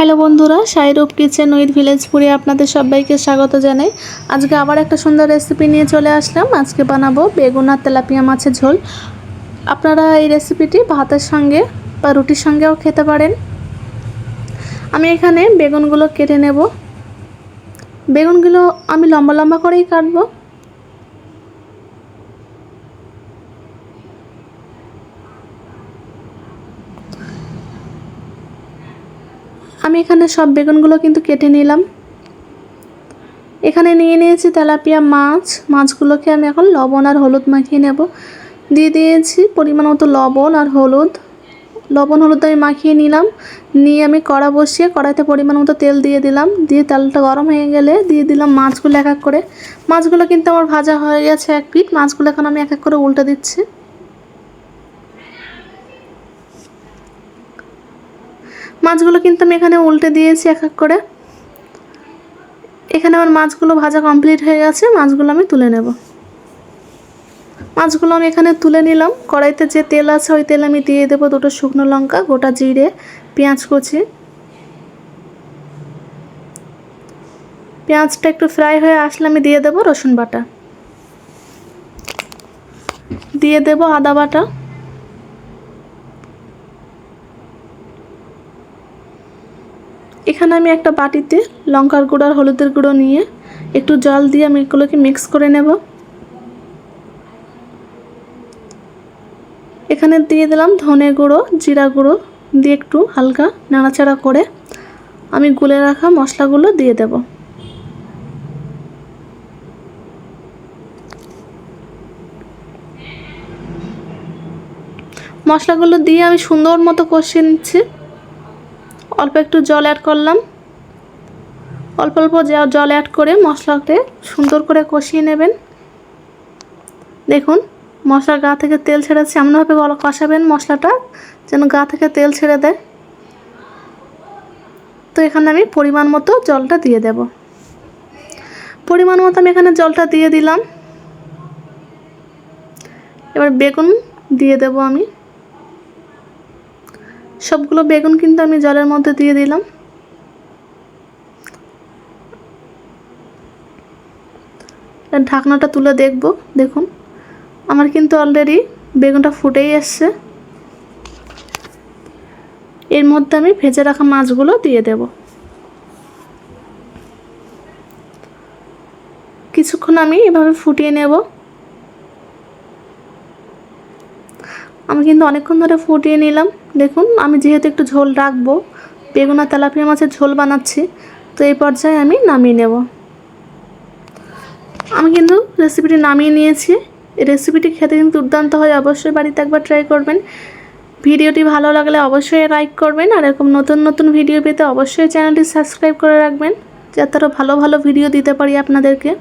Hello বন্ধুরা, Shahrukh kitchen with ভিলেজপুরে আপনাদের সবাইকে স্বাগত জানাই। আজকে আবার একটা সুন্দর রেসিপি নিয়ে চলে আসলাম। আজকে বানাবো বেগুন আর তেলাপিয়া মাছের ঝোল। আপনারা এই রেসিপিটি ভাতের সঙ্গে বা রুটির সঙ্গেও খেতে পারেন। আমি এখানে বেগুনগুলো কেটে নেব। বেগুনগুলো আমি লম্বা লম্বা করেই কাটবো। আমি এখানে সব বেগুনগুলো কিন্তু কেটে নিলাম। এখানে নিয়ে নিয়েছি তেলাপিয়া মাছগুলোকে আমি এখন লবণ আর হলুদ মাখিয়ে নেব। দিয়ে দিয়েছি পরিমাণ মতো লবণ আর হলুদ। লবণ হলুদ আমি মাখিয়ে নিলাম। নিয়ে আমি কড়া বসিয়ে কড়াইতে পরিমাণ মতো তেল দিয়ে দিলাম। দিয়ে তেলটা গরম হয়ে গেলে দিয়ে দিলাম মাছগুলো এক এক করে। মাছগুলো কিন্তু আমার ভাজা হয়ে গেছে এক পিঠ। মাছগুলো এখন আমি এক এক করে উল্টে দিচ্ছি। মাছগুলো কিন্তু আমি এখানে উল্টে দিয়েছি এক এক করে। এখানে আমার মাছগুলো ভাজা কমপ্লিট হয়ে গেছে। মাছগুলো আমি তুলে নেব। মাছগুলো আমি এখানে তুলে নিলাম। কড়াইতে যে তেল আছে ওই তেল আমি দিয়ে দেবো দুটো শুকনো লঙ্কা, গোটা জিরে, পেঁয়াজ কুচি। পেঁয়াজটা একটু ফ্রাই হয়ে আসলে আমি দিয়ে দেবো রসুন বাটা, দিয়ে দেবো আদা বাটা, এখানে আমি একটা বাটিতে লঙ্কার গুঁড়ো আর হলুদের গুঁড়ো নিয়ে একটু জল দিয়ে আমি এগুলোকে মিক্স করে নেব। এখানে দিয়ে দিলাম ধনে গুঁড়ো, জিরা গুঁড়ো দিয়ে একটু হালকা নাড়াচাড়া করে আমি গুলে রাখা মশলাগুলো দিয়ে দেব। মশলাগুলো দিয়ে আমি সুন্দর মতো কষিয়ে নিচ্ছি। অল্প একটু জল অ্যাড করলাম। অল্প অল্প জল অ্যাড করে মশলাতে সুন্দর করে কষিয়ে নেবেন। দেখুন মশলার গা থেকে তেল ছেড়েছে। এমনভাবে কষাবেন মশলাটা যেন গা থেকে তেল ছেড়ে দেয়। তো এখানে আমি পরিমাণ মতো জলটা দিয়ে দেব। পরিমাণ মতো আমি এখানে জলটা দিয়ে দিলাম। এবার বেগুন দিয়ে দেব আমি। সবগুলো বেগুন কিন্তু আমি জলের মধ্যে দিয়ে দিলাম। ঢাকনাটা তুলে দেখব। দেখুন আমার কিন্তু অলরেডি বেগুনটা ফুটেই এসছে। এর মধ্যে আমি ভেজে রাখা মাছগুলো দিয়ে দেব। কিছুক্ষণ আমি এভাবে ফুটিয়ে নেব। আমি কিন্তু অনেকক্ষণ ধরে ফুটিয়ে নিলাম। দেখুন আমি যেহেতু একটু ঝোল রাখবো, বেগুন আর তেলাপিয়া মাছের ঝোল বানাচ্ছি, তো এই পর্যায়ে আমি নামিয়ে নেব। আমি কিন্তু রেসিপিটি নামিয়ে নিয়েছি। এই রেসিপিটি খেতে কিন্তু দুর্দান্ত হয়। অবশ্যই বাড়িতে একবার ট্রাই করবেন। ভিডিওটি ভালো লাগলে অবশ্যই লাইক করবেন। আর এরকম নতুন নতুন ভিডিও পেতে অবশ্যই চ্যানেলটি সাবস্ক্রাইব করে রাখবেন, যাতে আরও ভালো ভালো ভিডিও দিতে পারি আপনাদেরকে।